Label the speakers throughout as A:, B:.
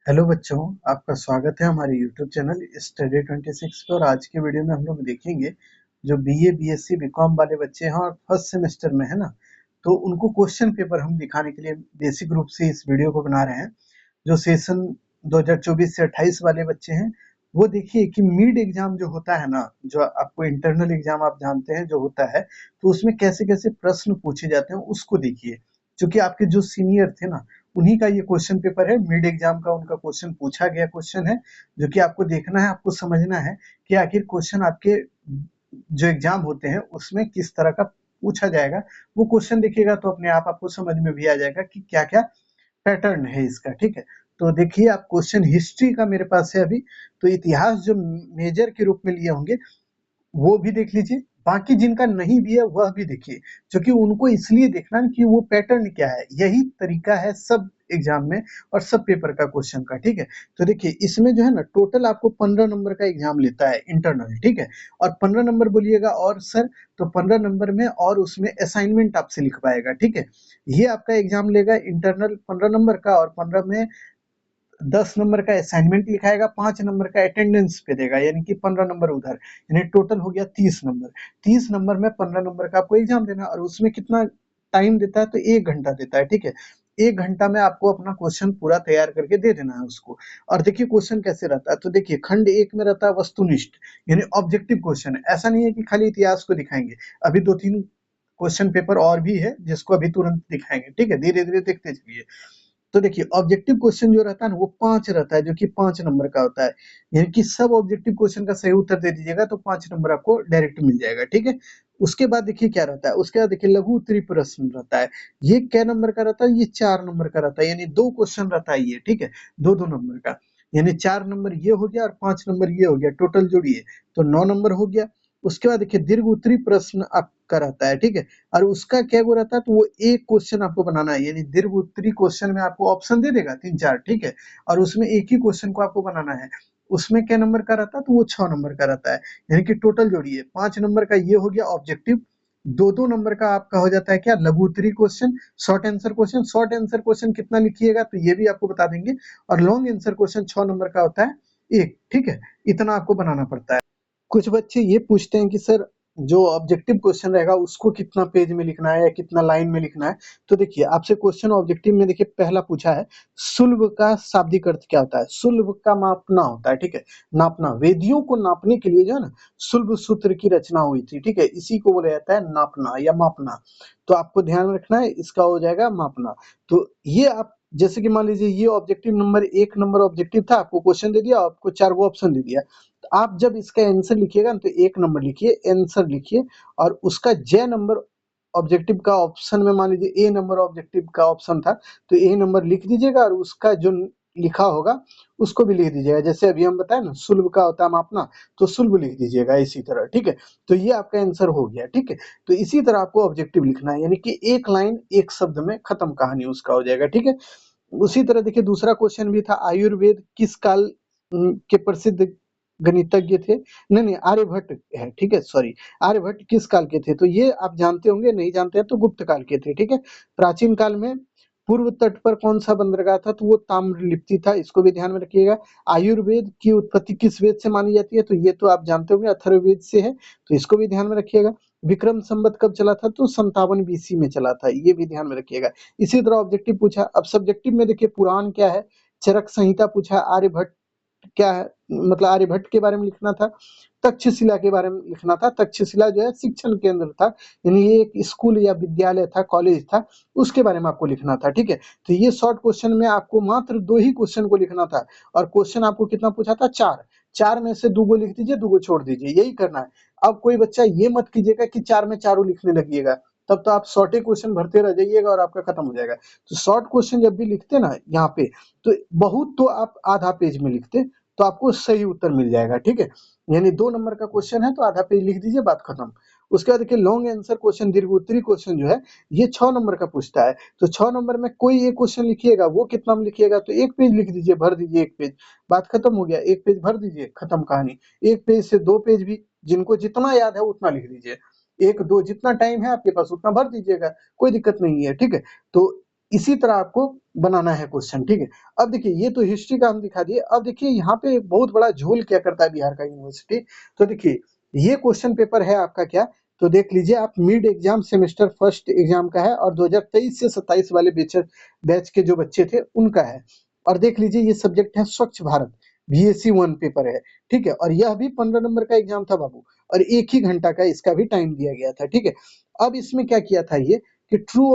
A: Hello बच्चों, आपका स्वागत है हमारे यूट्यूब चैनल स्टडी 26 पर। आज के वीडियो में हम लोग देखेंगे जो बीए बीएससी बीकॉम वाले बच्चे हैं और फर्स्ट सेमेस्टर में है ना, तो उनको क्वेश्चन पेपर हम दिखाने के लिए बेसिक रूप से इस वीडियो को बना रहे हैं। जो सेशन 2024 से 28 वाले बच्चे हैं वो देखिए कि मिड एग्जाम जो होता है ना, जो आपको इंटरनल एग्जाम आप जानते हैं जो होता है, तो उसमें कैसे कैसे प्रश्न पूछे जाते हैं उसको देखिए। क्योंकि आपके जो सीनियर थे ना, उन्हीं का ये क्वेश्चन पेपर है, मिड एग्जाम का उनका क्वेश्चन पूछा गया क्वेश्चन है, जो कि आपको देखना है, आपको समझना है कि आखिर क्वेश्चन आपके जो एग्जाम होते हैं उसमें किस तरह का पूछा जाएगा। वो क्वेश्चन देखिएगा तो अपने आप आपको समझ में भी आ जाएगा कि क्या क्या पैटर्न है इसका। ठीक है, तो देखिए आप क्वेश्चन हिस्ट्री का मेरे पास है अभी, तो इतिहास जो मेजर के रूप में लिए होंगे वो भी देख लीजिए, बाकी जिनका नहीं भी है वह भी देखिए, क्योंकि उनको इसलिए देखना है कि वो पैटर्न क्या है। यही तरीका है सब एग्जाम में और सब पेपर का क्वेश्चन का। ठीक है, तो देखिए इसमें जो है ना टोटल आपको 15 नंबर का एग्जाम लेता है इंटरनल। ठीक है, और 15 नंबर बोलिएगा और सर, तो 15 नंबर में और उसमें असाइनमेंट आपसे लिखवाएगा। ठीक है, ये आपका एग्जाम लेगा इंटरनल 15 नंबर का, और 15 में 10 नंबर का असाइनमेंट लिखाएगा, 5 नंबर का अटेंडेंस पे देगा, यानी कि 15 नंबर उधर, यानी टोटल हो गया 30 नंबर। 30 नंबर में 15 नंबर का आपको एग्जाम देना, और उसमें कितना टाइम देता है, तो 1 घंटा देता है। ठीक है, 1 घंटा में आपको अपना क्वेश्चन पूरा तैयार करके दे देना है उसको। और देखिए क्वेश्चन कैसे रहता है, तो देखिए खंड 1 में रहता है वस्तुनिष्ठ, यानी ऑब्जेक्टिव क्वेश्चन है। ऐसा नहीं है कि खाली इतिहास को दिखाएंगे, अभी 2-3 क्वेश्चन पेपर और भी है जिसको अभी तुरंत दिखाएंगे। ठीक है, धीरे धीरे देखते चलिए। तो देखिए ऑब्जेक्टिव क्वेश्चन जो रहता है ना वो 5 रहता है, जो कि 5 नंबर का होता है। यानी कि सब ऑब्जेक्टिव क्वेश्चन का सही उत्तर दे दीजिएगा तो 5 नंबर आपको डायरेक्ट मिल जाएगा। ठीक है, उसके बाद देखिए क्या रहता है, उसके बाद देखिए लघु उत्तरीय प्रश्न रहता है। ये क्या नंबर का रहता है, ये 4 नंबर का रहता है, यानी 2 क्वेश्चन रहता है ये। ठीक है, 2-2 नंबर का, यानी 4 नंबर ये हो गया और 5 नंबर ये हो गया, टोटल जोड़िए तो 9 नंबर हो गया। उसके बाद देखिए दीर्घ उत्तरीय प्रश्न आपका रहता है। ठीक है, और उसका क्या वो रहता है, तो वो एक क्वेश्चन आपको बनाना है, यानी दीर्घ उत्तरीय क्वेश्चन में आपको ऑप्शन दे देगा 3-4। ठीक है, और उसमें एक ही क्वेश्चन को आपको बनाना है। उसमें क्या नंबर का रहता है, तो वो 6 नंबर का रहता है, यानी कि टोटल जोड़िए 5 नंबर का ये हो गया ऑब्जेक्टिव, 2-2 नंबर का आपका हो जाता है क्या, लघु उत्तरीय question, short answer question. Short answer question कितना लिखिएगा तो ये भी आपको बता देंगे, और लॉन्ग आंसर क्वेश्चन 6 नंबर का होता है एक। ठीक है, इतना आपको बनाना पड़ता है। कुछ बच्चे ये पूछते हैं कि सर जो ऑब्जेक्टिव क्वेश्चन रहेगा उसको कितना पेज में लिखना है या कितना लाइन में लिखना है। तो देखिए आपसे क्वेश्चन ऑब्जेक्टिव में देखिए पहला पूछा है, सुलभ का शाब्दिक अर्थ क्या होता है। सुलभ का मापना होता है। ठीक है, नापना, वेदियों को नापने के लिए जो है ना सुलभ सूत्र की रचना हुई थी। ठीक है, इसी को बोला जाता है नापना या मापना। तो आपको ध्यान रखना है, इसका हो जाएगा मापना। तो ये आप जैसे कि मान लीजिए ये ऑब्जेक्टिव नंबर 1 नंबर ऑब्जेक्टिव था, आपको क्वेश्चन दे दिया, आपको 4 गो ऑप्शन दे दिया। तो आप जब इसका आंसर लिखिएगा तो 1 नंबर लिखिए, आंसर लिखिए, और उसका j नंबर ऑब्जेक्टिव का ऑप्शन में मान लीजिए ए नंबर ऑब्जेक्टिव का ऑप्शन था, तो ए नंबर लिख दीजिएगा, और उसका जो लिखा होगा उसको भी लिख दीजिएगा। जैसे अभी हम बताए ना सुलभ का होता है मापना, तो सुलभ लिख दीजिएगा इसी तरह। ठीक है, तो ये आपका आंसर हो गया। ठीक है, तो इसी तरह आपको ऑब्जेक्टिव लिखना है, यानी कि एक लाइन एक शब्द में खत्म, कहानी उसका हो जाएगा। ठीक है, उसी तरह देखिए दूसरा क्वेश्चन भी था, आयुर्वेद किस काल के प्रसिद्ध गणितज्ञ थे। नहीं नहीं, आर्यभट्ट है। ठीक है, सॉरी, आर्यभट्ट किस काल के थे, तो ये आप जानते होंगे, नहीं जानते हैं तो गुप्त काल के थे। ठीक है, प्राचीन काल में पूर्व तट पर कौन सा बंदरगाह था, तो वो ताम्रलिप्ति था, इसको भी ध्यान में रखिएगा। आयुर्वेद की उत्पत्ति किस वेद से मानी जाती है, तो ये तो आप जानते होंगे अथर्ववेद से है, तो इसको भी ध्यान में रखिएगा। विक्रम संवत कब चला था, तो 57 बीसी में चला था, ये भी ध्यान में रखिएगा। इसी तरह ऑब्जेक्टिव पूछा। अब सब्जेक्टिव में देखिए पुराण क्या है, चरक संहिता पूछा, आर्यभट्ट क्या है, मतलब आर्यभट्ट के बारे में लिखना था, तक्षशिला के बारे में लिखना था। तक्षशिला जो है शिक्षण केंद्र था, यानी ये एक स्कूल या विद्यालय था, कॉलेज था, उसके बारे में आपको लिखना था। ठीक है, तो ये शॉर्ट क्वेश्चन में आपको मात्र 2 ही क्वेश्चन को लिखना था, और क्वेश्चन आपको कितना पूछा था, 4। 4 में से 2 गो लिख दीजिए, 2 गो छोड़ दीजिए, यही करना है। अब कोई बच्चा ये मत कीजिएगा कि 4 में चारों लिखने लगिएगा, तब तो आप शॉर्टे क्वेश्चन भरते रह जाइएगा और आपका खत्म हो जाएगा। तो शॉर्ट क्वेश्चन जब भी लिखते ना यहाँ पे, तो बहुत तो आप आधा पेज में लिखते तो आपको सही उत्तर मिल जाएगा। ठीक है, यानी 2 नंबर का क्वेश्चन है तो आधा पेज लिख दीजिए, बात खत्म। उसके बाद देखिए लॉन्ग आंसर क्वेश्चन, दीर्घ उत्तरीय क्वेश्चन जो है ये 6 नंबर का पूछता है। तो 6 नंबर में कोई एक क्वेश्चन लिखिएगा, वो कितना में लिखिएगा, तो 1 पेज लिख दीजिए, भर दीजिए 1 पेज, बात खत्म हो गया। 1 पेज भर दीजिए, खत्म कहानी। 1 पेज से 2 पेज भी, जिनको जितना याद है उतना लिख दीजिए, 1-2 जितना टाइम है आपके पास उतना भर दीजिएगा, कोई दिक्कत नहीं है। ठीक है, तो इसी तरह आपको बनाना है क्वेश्चन, ठीक है। अब देखिए ये तो हिस्ट्री का हम दिखा दिए। अब देखिए यहाँ पे एक बहुत बड़ा झोल क्या करता है बिहार का यूनिवर्सिटी। तो देखिए ये क्वेश्चन पेपर है आपका क्या, तो देख लीजिए आप, mid exam semester first exam का है और 2023 से 27 वाले बैच के जो बच्चे थे उनका है। और देख लीजिए ये सब्जेक्ट है स्वच्छ भारत, बीएससी 1 पेपर है, ठीक है। और यह भी 15 नंबर का एग्जाम था बाबू, और 1 ही घंटा का इसका भी टाइम दिया गया था, ठीक है। अब इसमें क्या किया था ये कि ट्रू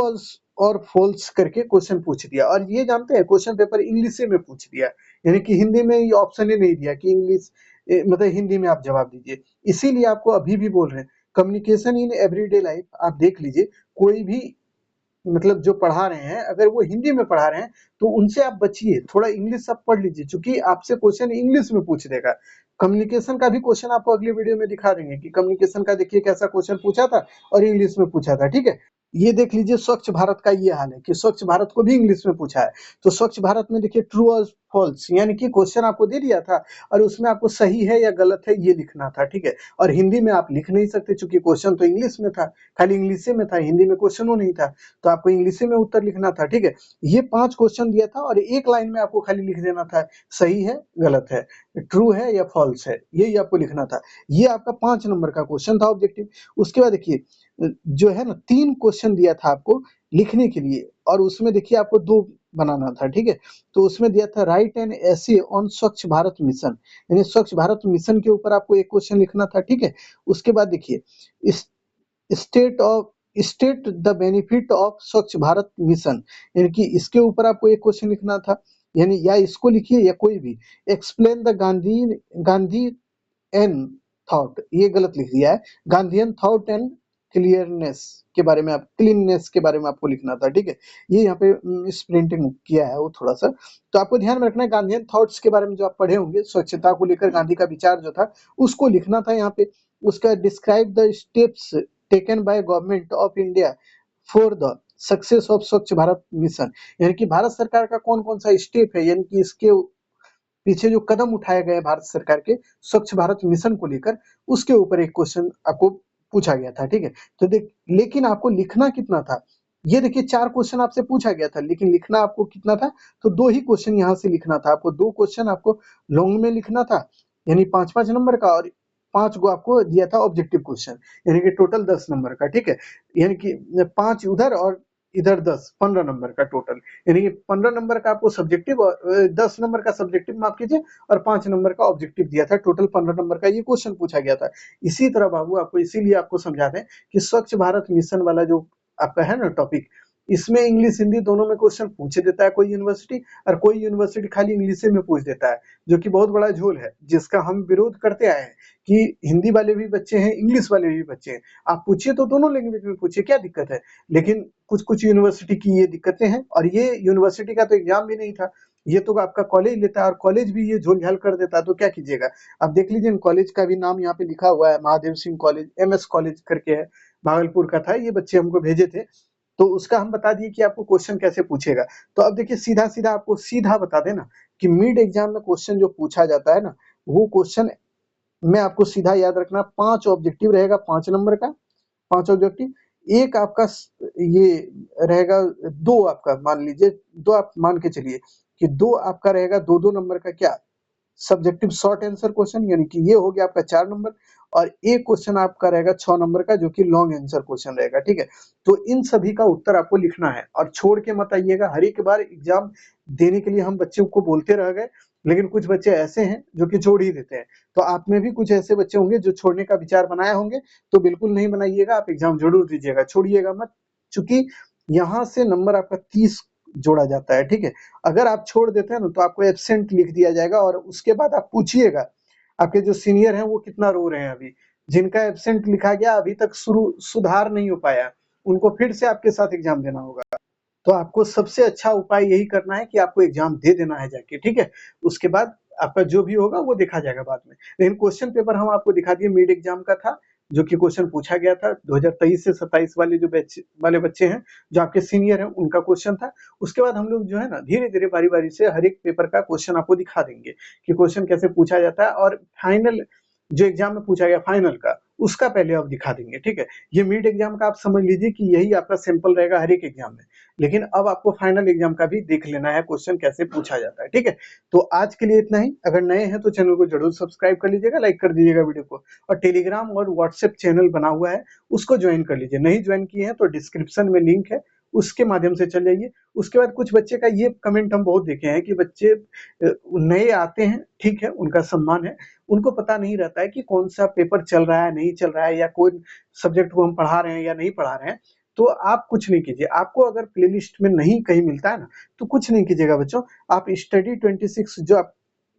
A: और फॉल्स करके क्वेश्चन पूछ दिया। और ये जानते हैं क्वेश्चन पेपर इंग्लिश में पूछ दिया, यानी कि हिंदी में ये ऑप्शन ही नहीं दिया कि इंग्लिश मतलब हिंदी में आप जवाब दीजिए। इसीलिए आपको अभी भी बोल रहे हैं कम्युनिकेशन इन एवरीडे लाइफ, आप देख लीजिए कोई भी मतलब जो पढ़ा रहे हैं अगर वो हिंदी में पढ़ा रहे हैं तो उनसे आप बचिए, थोड़ा इंग्लिश आप पढ़ लीजिए, क्योंकि आपसे क्वेश्चन इंग्लिश में पूछ देगा। कम्युनिकेशन का भी क्वेश्चन आपको अगली वीडियो में दिखा देंगे कि कम्युनिकेशन का देखिए कैसा क्वेश्चन पूछा था और इंग्लिश में पूछा था, ठीक है। ये देख लीजिए स्वच्छ भारत का ये हाल है कि स्वच्छ भारत को भी इंग्लिश में पूछा है। तो स्वच्छ भारत में देखिए ट्रू और फॉल्स, यानी कि क्वेश्चन आपको दे दिया था और उसमें आपको सही है या गलत है ये लिखना था, ठीक है। और हिंदी में आप लिख नहीं सकते क्योंकि क्वेश्चन तो इंग्लिश में था, खाली इंग्लिश में था, हिंदी में क्वेश्चन नहीं था, तो आपको इंग्लिश में उत्तर लिखना था, ठीक है। ये 5 क्वेश्चन दिया था और एक लाइन में आपको खाली लिख देना था सही है गलत है, ट्रू है या फॉल्स है, यही आपको लिखना था। ये आपका 5 नंबर का क्वेश्चन था ऑब्जेक्टिव। उसके बाद देखिए जो है ना 3 क्वेश्चन दिया था आपको लिखने के लिए, और उसमें देखिए आपको 2 बनाना था, ठीक है। तो उसमें दिया था राइट एन एसे ऑन स्वच्छ भारत मिशन, यानी स्वच्छ भारत मिशन के ऊपर आपको एक क्वेश्चन लिखना था, ठीक है। उसके बाद देखिए इस state of state the benefit of स्वच्छ भारत मिशन, यानी कि इसके ऊपर आपको एक क्वेश्चन लिखना था, यानी या इसको लिखिए या कोई भी। Explain the Gandhian thought, ये गलत लिख दिया है, गांधीयन थॉट एंड क्लियरनेस के बारे में, आप क्लीननेस के बारे में आपको लिखना था, ठीक है। ये यहाँ पे इस प्रिंटिंग किया है वो थोड़ा सा, तो आपको ध्यान में रखना है गांधीयन थॉट्स के बारे में जो आप पढ़े होंगे, स्वच्छता को लेकर गांधी का विचार जो था उसको लिखना था यहाँ पे। उसका describe the steps taken by government of India for the success of स्वच्छ भारत मिशन, यानी कि भारत सरकार का कौन कौन सा स्टेप है, यानी कि इसके पीछे जो कदम उठाए गए भारत सरकार के स्वच्छ भारत मिशन को लेकर, उसके ऊपर एक क्वेश्चन आपको पूछा गया था, ठीक है। तो देख लेकिन आपको लिखना कितना था, ये देखिए 4 क्वेश्चन आपसे पूछा गया था लेकिन लिखना आपको कितना था, तो 2 ही क्वेश्चन यहाँ से लिखना था आपको। 2 क्वेश्चन आपको लॉन्ग में लिखना था, यानी 5-5 नंबर का, और 5 गो आपको दिया था ऑब्जेक्टिव क्वेश्चन, यानी कि टोटल 10 नंबर का, ठीक है। यानी कि 5 उधर और इधर 10, 15 नंबर का टोटल, यानी कि 15 नंबर का आपको सब्जेक्टिव और 10 नंबर का सब्जेक्टिव माफ कीजिए और 5 नंबर का ऑब्जेक्टिव दिया था, टोटल 15 नंबर का ये क्वेश्चन पूछा गया था। इसी तरह बाबू आपको इसीलिए आपको समझा दें कि स्वच्छ भारत मिशन वाला जो आपका है ना टॉपिक, इसमें इंग्लिश हिंदी दोनों में क्वेश्चन पूछ देता है कोई यूनिवर्सिटी, और कोई यूनिवर्सिटी खाली इंग्लिश में पूछ देता है, जो कि बहुत बड़ा झोल है जिसका हम विरोध करते आए हैं कि हिंदी वाले भी बच्चे हैं, इंग्लिश वाले भी बच्चे हैं, आप पूछिए तो दोनों लैंग्वेज में पूछिए, क्या दिक्कत है। लेकिन कुछ कुछ यूनिवर्सिटी की ये दिक्कतें हैं, और ये यूनिवर्सिटी का तो एग्जाम भी नहीं था, ये तो आपका कॉलेज लेता है और कॉलेज भी ये झोल झाल कर देता है, तो क्या कीजिएगा। आप देख लीजिए कॉलेज का भी नाम यहाँ पे लिखा हुआ है, Mahadev Singh college, MS college करके है, भागलपुर का था, ये बच्चे हमको भेजे थे, तो उसका हम बता दिए कि आपको क्वेश्चन कैसे पूछेगा। तो अब देखिए सीधा सीधा आपको सीधा बता देना कि मिड एग्जाम में क्वेश्चन जो पूछा जाता है ना, वो क्वेश्चन में आपको सीधा याद रखना 5 ऑब्जेक्टिव रहेगा, 5 नंबर का, 5 ऑब्जेक्टिव, एक आपका ये रहेगा, 2 आपका मान लीजिए, 2 आप मान के चलिए कि 2 आपका रहेगा 2-2 नंबर का क्या, सब्जेक्टिव शॉर्ट आंसर क्वेश्चन, यानी कि ये हो गया आपका 4 नंबर, और एक क्वेश्चन आपका रहेगा 6 नंबर का जो कि लॉन्ग आंसर क्वेश्चन रहेगा, ठीक है। तो इन सभी का उत्तर आपको लिखना है और छोड़ के मत आइएगा। हर एक बार एग्जाम देने के लिए हम बच्चों को बोलते रह गए, लेकिन कुछ बच्चे ऐसे हैं जो कि छोड़ ही देते हैं। तो आप में भी कुछ ऐसे बच्चे होंगे जो छोड़ने का विचार बनाए होंगे, तो बिल्कुल नहीं बनाइएगा, आप एग्जाम जरूर दीजिएगा, छोड़िएगा मत, चूंकि यहाँ से नंबर आपका 30 जोड़ा जाता है, ठीक है। अगर आप छोड़ देते हैं ना तो आपको एब्सेंट लिख दिया जाएगा, और उसके बाद आप पूछिएगा आपके जो सीनियर हैं वो कितना रो रहे हैं अभी, जिनका एब्सेंट लिखा गया अभी तक सुधार नहीं हो पाया, उनको फिर से आपके साथ एग्जाम देना होगा। तो आपको सबसे अच्छा उपाय यही करना है कि आपको एग्जाम दे देना है जाके, ठीक है। उसके बाद आपका जो भी होगा वो देखा जाएगा बाद में। लेकिन क्वेश्चन पेपर हम आपको दिखा दिए, मिड एग्जाम का था, जो कि क्वेश्चन पूछा गया था 2023 से 27 वाले जो बैच वाले बच्चे हैं, जो आपके सीनियर हैं, उनका क्वेश्चन था। उसके बाद हम लोग जो है ना धीरे धीरे बारी बारी से हर एक पेपर का क्वेश्चन आपको दिखा देंगे कि क्वेश्चन कैसे पूछा जाता है, और फाइनल जो एग्जाम में पूछा गया फाइनल का, उसका पहले आप दिखा देंगे, ठीक है। ये मिड एग्जाम का आप समझ लीजिए कि यही आपका सैंपल रहेगा हर एक एग्जाम में। लेकिन अब आपको फाइनल एग्जाम का भी देख लेना है क्वेश्चन कैसे पूछा जाता है, ठीक है। तो आज के लिए इतना ही। अगर नए हैं तो चैनल को जरूर सब्सक्राइब कर लीजिएगा, लाइक कर दीजिएगा वीडियो को, और टेलीग्राम और व्हाट्सएप चैनल बना हुआ है उसको ज्वाइन कर लीजिए। नहीं ज्वाइन किए हैं तो डिस्क्रिप्शन में लिंक है, उसके माध्यम से चल जाइए। उसके बाद कुछ बच्चे का ये कमेंट हम बहुत देखे हैं कि बच्चे नए आते हैं, ठीक है, उनका सम्मान है, उनको पता नहीं रहता है कि कौन सा पेपर चल रहा है, नहीं चल रहा है, या कोई सब्जेक्ट को हम पढ़ा रहे हैं या नहीं पढ़ा रहे हैं। तो आप कुछ नहीं कीजिए, आपको अगर प्लेलिस्ट में नहीं कहीं मिलता है ना, तो कुछ नहीं कीजिएगा बच्चों, आप स्टडी 26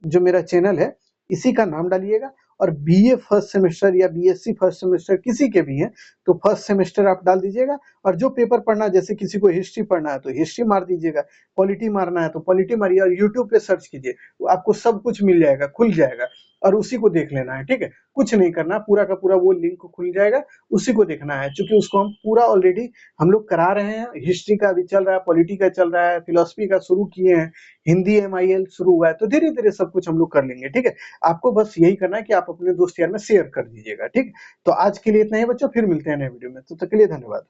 A: जो मेरा चैनल है, इसी का नाम डालिएगा, और बीए फर्स्ट सेमेस्टर या बीएससी फर्स्ट सेमेस्टर किसी के भी हैं तो फर्स्ट सेमेस्टर आप डाल दीजिएगा। और जो पेपर पढ़ना है, जैसे किसी को हिस्ट्री पढ़ना है तो हिस्ट्री मार दीजिएगा, पॉलिटी मारना है तो पॉलिटी मारिए, और यूट्यूब पे सर्च कीजिए, तो आपको सब कुछ मिल जाएगा, खुल जाएगा, और उसी को देख लेना है, ठीक है। कुछ नहीं करना, पूरा का पूरा वो लिंक खुल जाएगा, उसी को देखना है, क्योंकि उसको हम पूरा ऑलरेडी हम लोग करा रहे हैं। हिस्ट्री का भी चल रहा है, पॉलिटी का चल रहा है, फिलोसफी का शुरू किए हैं, हिंदी MIL शुरू हुआ है, तो धीरे धीरे सब कुछ हम लोग कर लेंगे, ठीक है। आपको बस यही करना है कि आप अपने दोस्त यार में शेयर कर दीजिएगा, ठीक। तो आज के लिए इतना ही बच्चों, फिर मिलते हैं नए वीडियो में, तो तब तक के लिए धन्यवाद।